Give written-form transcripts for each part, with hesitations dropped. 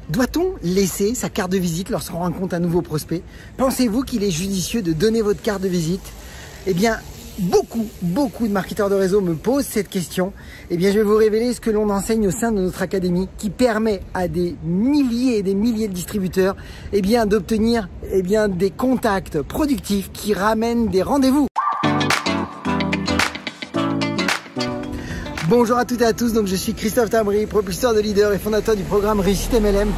Doit-on laisser sa carte de visite lorsqu'on rencontre un nouveau prospect? Pensez-vous qu'il est judicieux de donner votre carte de visite? Eh bien, beaucoup de marketeurs de réseau me posent cette question. Eh bien, je vais vous révéler ce que l'on enseigne au sein de notre académie qui permet à des milliers et des milliers de distributeurs eh bien, d'obtenir des contacts productifs qui ramènent des rendez-vous. Bonjour à toutes et à tous, donc je suis Christophe Tambry, propulseur de leader et fondateur du programme Réussite MLM,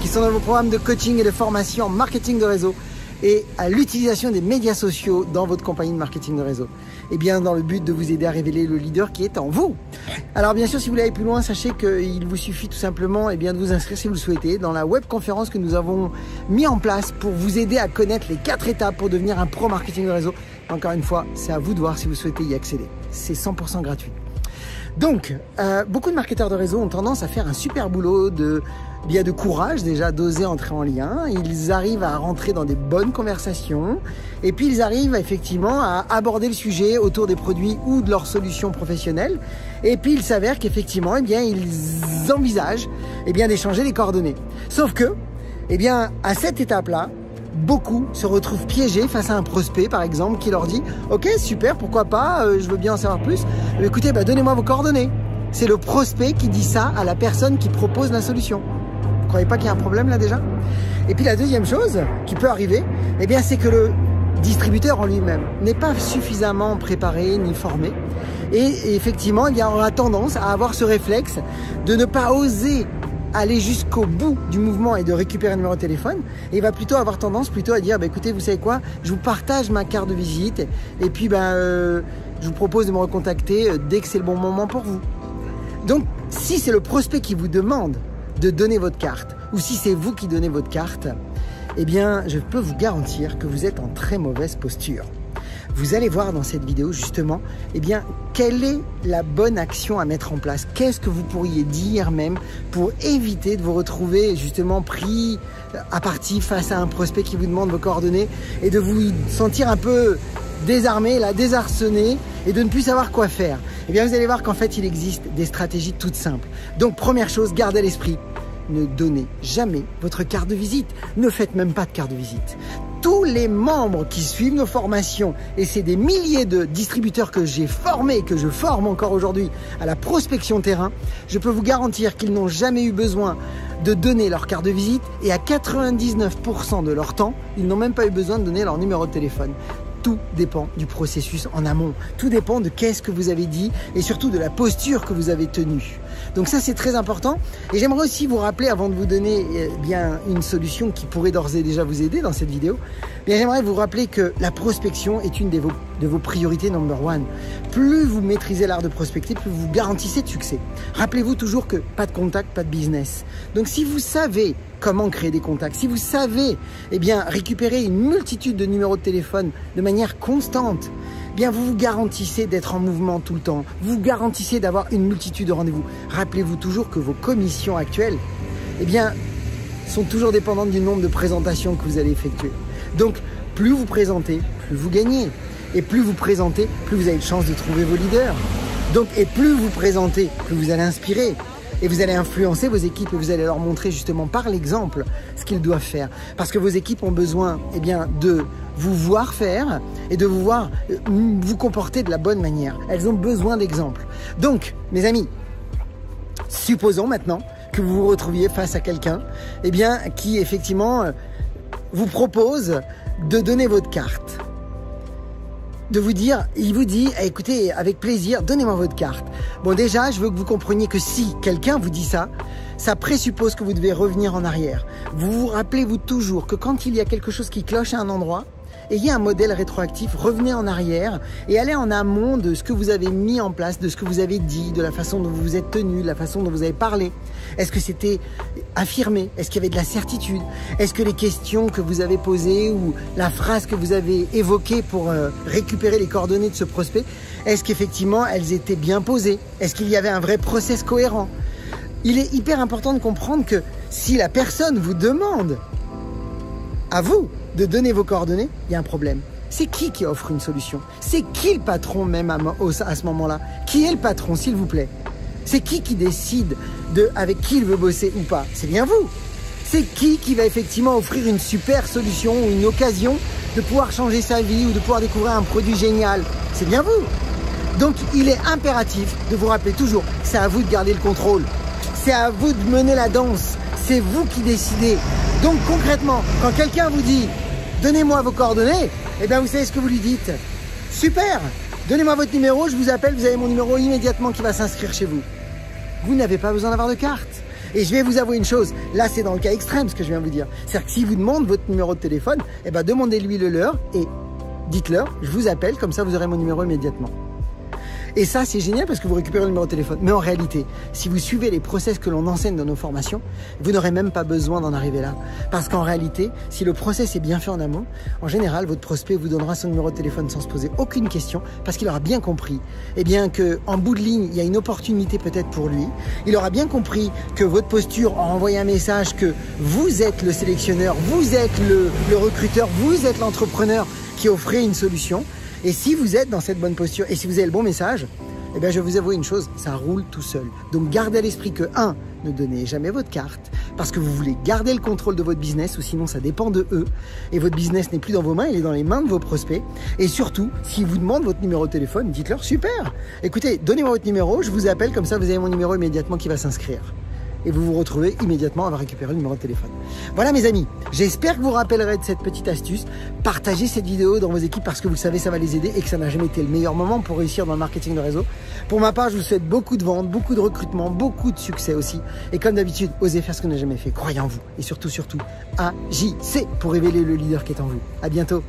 qui sont dans vos programmes de coaching et de formation en marketing de réseau et à l'utilisation des médias sociaux dans votre compagnie de marketing de réseau. Et bien dans le but de vous aider à révéler le leader qui est en vous. Alors bien sûr, si vous voulez aller plus loin, sachez qu'il vous suffit tout simplement de vous inscrire si vous le souhaitez dans la web conférence que nous avons mis en place pour vous aider à connaître les 4 étapes pour devenir un pro marketing de réseau. Encore une fois, c'est à vous de voir si vous souhaitez y accéder. C'est 100% gratuit. Donc, beaucoup de marketeurs de réseau ont tendance à faire un super boulot de courage, déjà d'oser entrer en lien. Ils arrivent à rentrer dans des bonnes conversations et puis ils arrivent effectivement à aborder le sujet autour des produits ou de leurs solutions professionnelles. Et puis il s'avère qu'effectivement, ils envisagent d'échanger les coordonnées. Sauf que, à cette étape-là, beaucoup se retrouvent piégés face à un prospect, par exemple, qui leur dit « Ok, super, pourquoi pas, je veux bien en savoir plus. Mais écoutez, donnez-moi vos coordonnées. » C'est le prospect qui dit ça à la personne qui propose la solution. Vous ne croyez pas qu'il y a un problème là déjà? Et puis la deuxième chose qui peut arriver, c'est que le distributeur en lui-même n'est pas suffisamment préparé ni formé. Et effectivement, il aura tendance à avoir ce réflexe de ne pas oser aller jusqu'au bout du mouvement et de récupérer un numéro de téléphone, et il va plutôt avoir tendance à dire écoutez, vous savez quoi, je vous partage ma carte de visite et puis je vous propose de me recontacter dès que c'est le bon moment pour vous. Donc si c'est le prospect qui vous demande de donner votre carte ou si c'est vous qui donnez votre carte, je peux vous garantir que vous êtes en très mauvaise posture. Vous allez voir dans cette vidéo justement, quelle est la bonne action à mettre en place? Qu'est-ce que vous pourriez dire même pour éviter de vous retrouver justement pris à partie face à un prospect qui vous demande vos coordonnées et de vous sentir un peu désarmé, désarçonné et de ne plus savoir quoi faire? Vous allez voir qu'en fait, il existe des stratégies toutes simples. Donc, première chose, gardez à l'esprit, ne donnez jamais votre carte de visite. Ne faites même pas de carte de visite. Tous les membres qui suivent nos formations, et c'est des milliers de distributeurs que j'ai formés, que je forme encore aujourd'hui à la prospection terrain, je peux vous garantir qu'ils n'ont jamais eu besoin de donner leur carte de visite et à 99% de leur temps, ils n'ont même pas eu besoin de donner leur numéro de téléphone. Tout dépend du processus en amont. Tout dépend de qu'est-ce que vous avez dit et surtout de la posture que vous avez tenue. Donc ça, c'est très important. Et j'aimerais aussi vous rappeler, avant de vous donner une solution qui pourrait d'ores et déjà vous aider dans cette vidéo, j'aimerais vous rappeler que la prospection est une de vos priorités number one. Plus vous maîtrisez l'art de prospecter, plus vous garantissez de succès. Rappelez-vous toujours que pas de contact, pas de business. Donc si vous savez comment créer des contacts, si vous savez récupérer une multitude de numéros de téléphone de manière constante, vous vous garantissez d'être en mouvement tout le temps. Vous vous garantissez d'avoir une multitude de rendez-vous. Rappelez-vous toujours que vos commissions actuelles sont toujours dépendantes du nombre de présentations que vous allez effectuer. Donc, plus vous présentez, plus vous gagnez. Et plus vous présentez, plus vous avez de chances de trouver vos leaders. Donc, et plus vous présentez, plus vous allez inspirer. Et vous allez influencer vos équipes et vous allez leur montrer justement par l'exemple ce qu'ils doivent faire. Parce que vos équipes ont besoin de vous voir faire et de vous voir vous comporter de la bonne manière. Elles ont besoin d'exemples. Donc, mes amis, supposons maintenant que vous vous retrouviez face à quelqu'un qui effectivement vous propose de donner votre carte. Il vous dit écoutez, avec plaisir, donnez-moi votre carte. Bon, déjà, je veux que vous compreniez que si quelqu'un vous dit ça, ça présuppose que vous devez revenir en arrière. Vous vous rappelez-vous toujours que quand il y a quelque chose qui cloche à un endroit, ayez un modèle rétroactif, revenez en arrière et allez en amont de ce que vous avez mis en place, de ce que vous avez dit, de la façon dont vous vous êtes tenu, de la façon dont vous avez parlé. Est-ce que c'était affirmé? Est-ce qu'il y avait de la certitude? Est-ce que les questions que vous avez posées ou la phrase que vous avez évoquée pour récupérer les coordonnées de ce prospect, est-ce qu'effectivement elles étaient bien posées? Est-ce qu'il y avait un vrai process cohérent? Il est hyper important de comprendre que si la personne vous demande à vous de donner vos coordonnées, il y a un problème. C'est qui offre une solution? C'est qui le patron même à ce moment-là? Qui est le patron, s'il vous plaît? C'est qui décide avec qui il veut bosser ou pas? C'est bien vous. C'est qui va effectivement offrir une super solution ou une occasion de pouvoir changer sa vie ou de pouvoir découvrir un produit génial? C'est bien vous. Donc il est impératif de vous rappeler toujours, c'est à vous de garder le contrôle. C'est à vous de mener la danse. C'est vous qui décidez. Donc concrètement, quand quelqu'un vous dit « Donnez-moi vos coordonnées », eh bien vous savez ce que vous lui dites. Super, donnez-moi votre numéro, je vous appelle, vous avez mon numéro immédiatement qui va s'inscrire chez vous. Vous n'avez pas besoin d'avoir de carte. Et je vais vous avouer une chose, là c'est dans le cas extrême ce que je viens de vous dire. C'est-à-dire que s'il vous demande votre numéro de téléphone, eh bien demandez-lui le leur et dites-leur, je vous appelle, comme ça vous aurez mon numéro immédiatement. Et ça, c'est génial parce que vous récupérez le numéro de téléphone. Mais en réalité, si vous suivez les process que l'on enseigne dans nos formations, vous n'aurez même pas besoin d'en arriver là. Parce qu'en réalité, si le process est bien fait en amont, en général, votre prospect vous donnera son numéro de téléphone sans se poser aucune question parce qu'il aura bien compris, eh bien, qu'en bout de ligne, il y a une opportunité peut-être pour lui. Il aura bien compris que votre posture en envoyant un message que vous êtes le sélectionneur, vous êtes le recruteur, vous êtes l'entrepreneur qui offrait une solution. Et si vous êtes dans cette bonne posture et si vous avez le bon message, eh bien je vais vous avouer une chose, ça roule tout seul. Donc gardez à l'esprit que 1, ne donnez jamais votre carte parce que vous voulez garder le contrôle de votre business ou sinon ça dépend de eux. Et votre business n'est plus dans vos mains, il est dans les mains de vos prospects. Et surtout, s'ils vous demandent votre numéro de téléphone, dites-leur super. Écoutez, donnez-moi votre numéro, je vous appelle, comme ça vous avez mon numéro immédiatement qui va s'inscrire. Et vous vous retrouvez immédiatement à récupérer le numéro de téléphone. Voilà mes amis, j'espère que vous vous rappellerez de cette petite astuce. Partagez cette vidéo dans vos équipes parce que vous le savez, ça va les aider et que ça n'a jamais été le meilleur moment pour réussir dans le marketing de réseau. Pour ma part, je vous souhaite beaucoup de ventes, beaucoup de recrutement, beaucoup de succès aussi. Et comme d'habitude, osez faire ce que vous n'avez jamais fait. Croyez en vous et surtout, agissez pour révéler le leader qui est en vous. À bientôt.